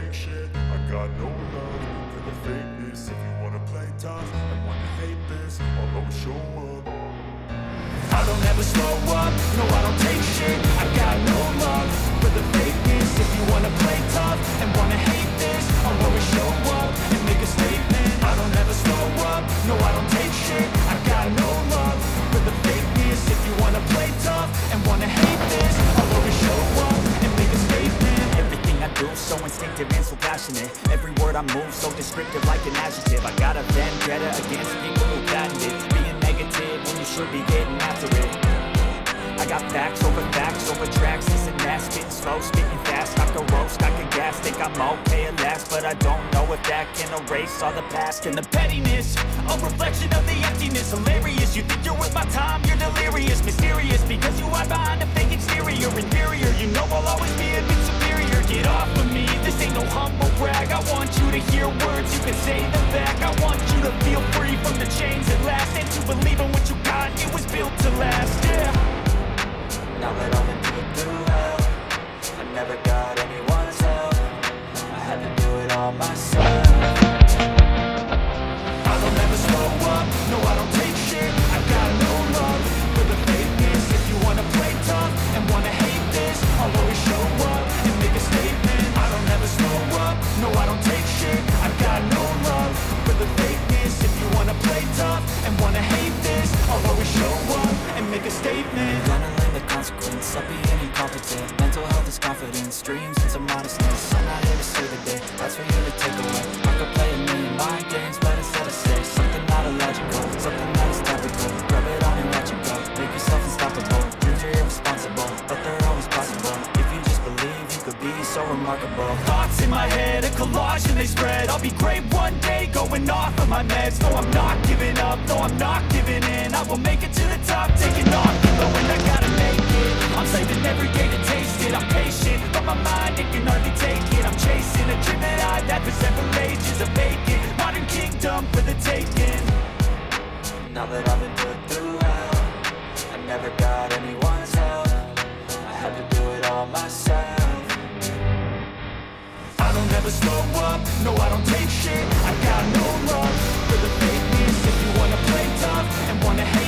take shit, I got no love for the fakeness. If you wanna play tough and wanna hate this, I'll always show up. I don't ever slow up, no I don't take shit. I got no love for the fakeness. If you wanna play tough and wanna hate this, I'll always show up and make a statement. I don't ever slow up, no I don't take shit. I got no love for the fakeness. If you wanna play tough and wanna hate this, I'll always show up and make a statement. Everything I do so instinctive and so passionate. Every word I move so descriptive like an adjective. I got a vendetta against people who patented being negative when you should be getting after it. I got facts over tracks, this and that, spitting slow, spitting fast. I can roast, I can gas, think I'm okay at last, but I don't know if that can erase all the past and the pettiness. A reflection of the emptiness, hilarious. You think you're worth my time, you're delirious, mysterious, because you hide behind a fake exterior. Inferior, you know I'll always be a bit superior. Get off of me, this ain't no humble brag. I want you to hear words, you can say them back. I want you to feel free from the chains at last, and to believe in what you got, it was built to last, yeah. Now that I've been put through hell, I never got anyone's help. I had to do it all myself. I don't ever slow up, no I don't take shit. I got no love for the fakeness. If you wanna play tough and wanna hate this, I'll always show up and make a statement. I don't ever slow up, no I don't take shit. I got no love for the fakeness. If you wanna play tough and wanna hate this, I'll always show up and make a statement. Consequence of being incompetent. Mental health is confidence, dreams and some modestness. I'm not here to save the day, that's for you to take away. I could play a million mind games, but instead I say something not illogical, something that is topical. Rub it on and watch it go, make yourself unstoppable. Dreams are irresponsible, but they're always possible. If you just believe, you could be so remarkable. Thoughts in my head, a collage and they spread. I'll be great one day, going off of my meds. No, I'm not giving up, no, I'm not giving in. I will make it to the top, taking off, knowing I gotta make it. I'm saving every day to taste it. I'm patient, but my mind, it can hardly take it. I'm chasing a dream that I've had for several ages. A vacant modern kingdom for the taking. Now that I've been put through hell, I never got anyone's help. I had to do it all myself. I don't ever slow up, no I don't take shit. I got no love for the fakeness. If you wanna play tough and wanna hate